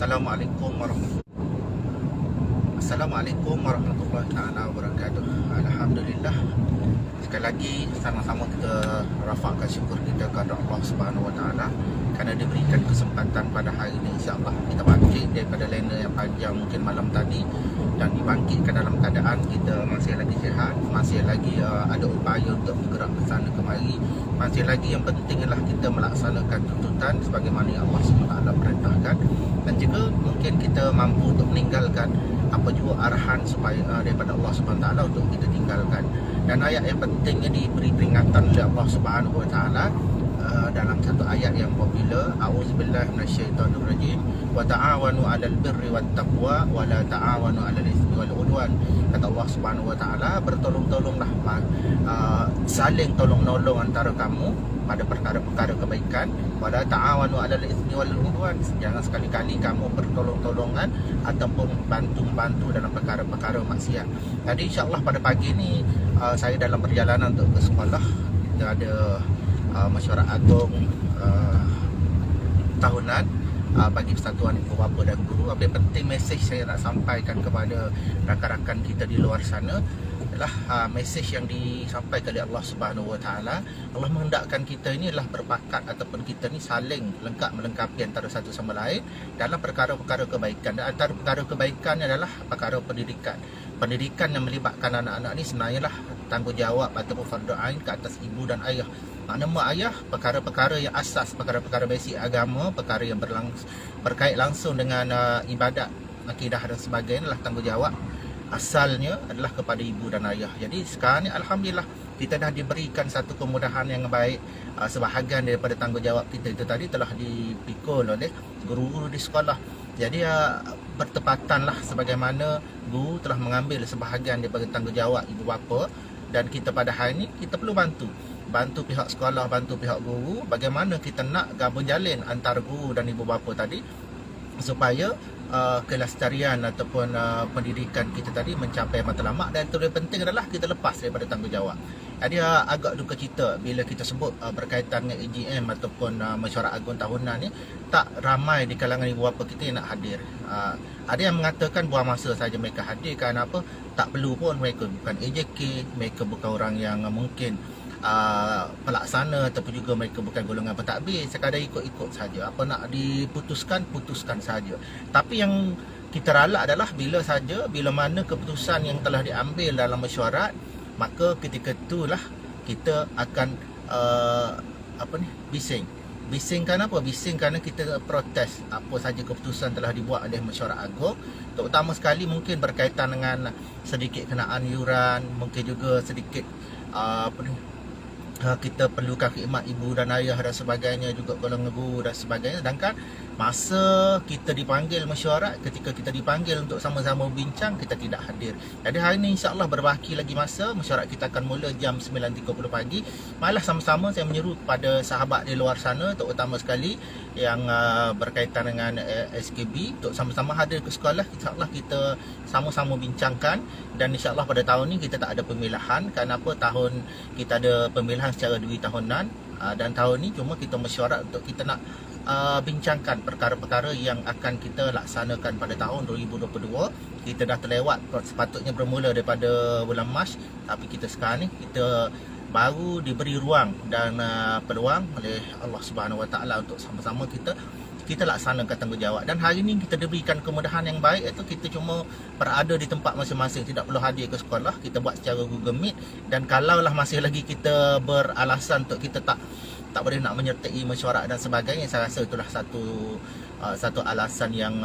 Assalamualaikum warahmatullahi taala wabarakatuh. Alhamdulillah, sekali lagi sama-sama kita rafakkan syukur kita kepada Allah Subhanahu Wa Taala kerana diberikan kesempatan pada hari ini. InsyaAllah kita bangkit daripada lena yang panjang mungkin malam tadi dan dibangkitkan dalam keadaan kita masih lagi sihat, masih lagi ada upaya untuk bergerak ke sana kemari. Masih lagi yang penting ialah kita melaksanakan tuntutan sebagaimana yang Allah SWT perintahkan, dan juga mungkin kita mampu untuk meninggalkan apa juga arahan supaya daripada Allah SWT untuk kita tinggalkan. Dan ayat yang pentingnya diberi peringatan oleh Allah Subhanahu Wa Taala dalam satu ayat yang popular, a'udzubillahi minasyaitonirrajim, wa ta'awanu 'alal birri wat taqwa wa la ta'awanu 'alal itsmi wal 'udwan. Kata Allah Subhanahu Wa Taala, bertolong-tolonglah, saling tolong-menolong antara kamu pada perkara-perkara kebaikan, wa la ta'awanu 'alal itsmi wal 'udwan. Jangan sekali-kali kamu bertolong-tolongan ataupun bantu-bantu dalam perkara-perkara maksiat. Jadi insya-Allah pada pagi ni saya dalam perjalanan untuk ke sekolah. Kita ada mesyuarat agung tahunan bagi persatuan ibu bapa dan guru. Apa yang penting mesej saya nak sampaikan kepada rakan-rakan kita di luar sana adalah mesej yang disampaikan oleh Allah Subhanahu Wa Taala. Allah menghendakkan kita ini adalah berbakat ataupun kita ni saling lengkap melengkapi antara satu sama lain dalam perkara-perkara kebaikan. Dan antara perkara kebaikan adalah perkara pendidikan. Pendidikan yang melibatkan anak-anak ni sebenarnya lah tanggungjawab ataupun fardu ain ke atas ibu dan ayah. Makna mak ayah, perkara-perkara yang asas, perkara-perkara basic agama, perkara yang berkait langsung dengan ibadat, akidah dan sebagainya adalah tanggungjawab asalnya adalah kepada ibu dan ayah. Jadi sekarang ni alhamdulillah kita dah diberikan satu kemudahan yang baik. Sebahagian daripada tanggungjawab kita itu tadi telah dipikul oleh guru-guru di sekolah. Jadi bertepatanlah sebagaimana guru telah mengambil sebahagian daripada tanggungjawab ibu bapa, dan kita pada hari ini kita perlu bantu pihak sekolah, bantu pihak guru, bagaimana kita nak gabung jalin antara guru dan ibu bapa tadi supaya kelestarian ataupun pendidikan kita tadi mencapai matlamat. Dan yang penting adalah kita lepas daripada tanggungjawab. Jadi agak duka cita bila kita sebut berkaitan dengan AGM ataupun mesyuarat agung tahunan ni, tak ramai di kalangan ibu bapa kita yang nak hadir. Ada yang mengatakan buang masa saja mereka hadir, kerana apa? Tak perlu pun, mereka bukan AJK, mereka bukan orang yang mungkin pelaksana ataupun juga mereka bukan golongan pentadbir, sekadar ikut-ikut saja. Apa nak diputuskan, putuskan saja. Tapi yang kita ralak adalah bila mana keputusan yang telah diambil dalam mesyuarat, maka ketika itulah kita akan bising. Bising kerana apa? Bising kerana kita protes apa saja keputusan telah dibuat oleh mesyuarat agung. Terutama sekali mungkin berkaitan dengan sedikit kenaan yuran, mungkin juga sedikit kita perlukan khidmat ibu dan ayah dan sebagainya, juga golongan guru dan sebagainya. Sedangkan masa kita dipanggil mesyuarat, ketika kita dipanggil untuk sama-sama bincang, kita tidak hadir. Jadi hari ini insya-Allah berbaki lagi masa. Mesyuarat kita akan mula jam 9.30 pagi. Malah sama-sama saya menyeru kepada sahabat di luar sana, terutama sekali yang berkaitan dengan SKB, untuk sama-sama hadir ke sekolah. InsyaAllah kita sama-sama bincangkan. Dan insyaAllah pada tahun ni kita tak ada pemilihan. Kenapa? Tahun kita ada pemilihan secara 2 tahunan, dan tahun ni cuma kita mesyuarat untuk kita nak bincangkan perkara-perkara yang akan kita laksanakan pada tahun 2022. Kita dah terlewat, sepatutnya bermula daripada bulan Mac, tapi kita sekarang ni kita baru diberi ruang dan peluang oleh Allah Subhanahu Wa Taala untuk sama-sama kita laksanakan tanggungjawab. Dan hari ini kita diberikan kemudahan yang baik, iaitu kita cuma berada di tempat masing-masing, tidak perlu hadir ke sekolah. Kita buat secara Google Meet. Dan kalaulah masih lagi kita beralasan untuk kita tak boleh nak menyertai mesyuarat dan sebagainya, saya rasa itulah satu alasan yang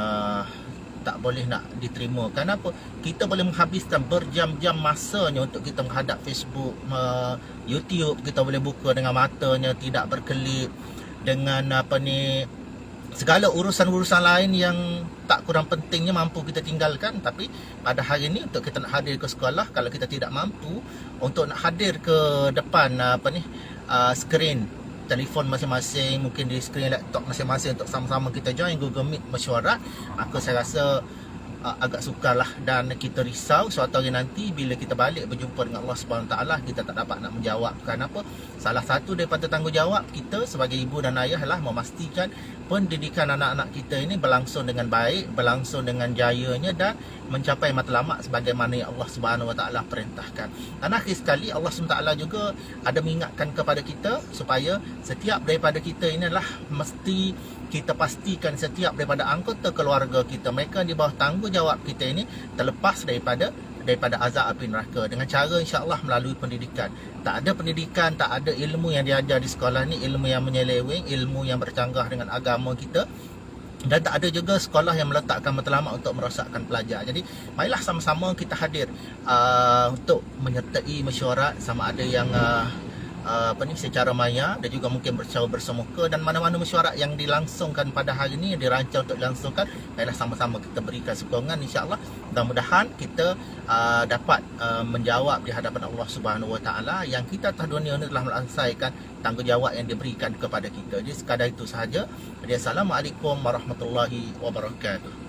tak boleh nak diterima. Kenapa? Kita boleh menghabiskan berjam-jam masanya untuk kita menghadap Facebook, YouTube. Kita boleh buka dengan matanya, tidak berkelip, dengan segala urusan-urusan lain yang tak kurang pentingnya mampu kita tinggalkan. Tapi pada hari ini untuk kita nak hadir ke sekolah, kalau kita tidak mampu untuk nak hadir ke depan skrin telefon masing-masing, mungkin di skrin laptop masing-masing untuk sama-sama kita join Google Meet mesyuarat, maka saya rasa agak sukarlah dan kita risau suatu hari nanti bila kita balik berjumpa dengan Allah Subhanahu Taala, kita tak dapat nak menjawab. Kenapa? Salah satu daripada tanggungjawab kita sebagai ibu dan ayah lah memastikan pendidikan anak-anak kita ini berlangsung dengan baik, berlangsung dengan jayanya dan mencapai matlamat sebagaimana yang Allah Subhanahu Wa Taala perintahkan. Dan akhir sekali Allah Subhanahu Wa Taala juga ada mengingatkan kepada kita supaya setiap daripada kita ini adalah mesti kita pastikan setiap daripada anggota keluarga kita, mereka di bawah tanggungjawab kita ini terlepas daripada azab api neraka dengan cara insya-Allah melalui pendidikan. Tak ada pendidikan, tak ada ilmu yang diajar di sekolah ni, ilmu yang menyeleweng, ilmu yang bercanggah dengan agama kita, dan tak ada juga sekolah yang meletakkan matlamat untuk merosakkan pelajar. Jadi marilah sama-sama kita hadir untuk menyertai mesyuarat sama ada yang secara maya dan juga mungkin secara bersemuka, dan mana-mana mesyuarat yang dilangsungkan pada hari ini, yang dirancang untuk dilangsungkan, marilah sama-sama kita berikan sokongan insya-Allah. Mudah-mudahan kita dapat menjawab di hadapan Allah Subhanahu Wa Taala yang kita atas dunia ini telah melaksaikan tanggungjawab yang diberikan kepada kita. Jadi sekadar itu sahaja. Assalamualaikum warahmatullahi wabarakatuh.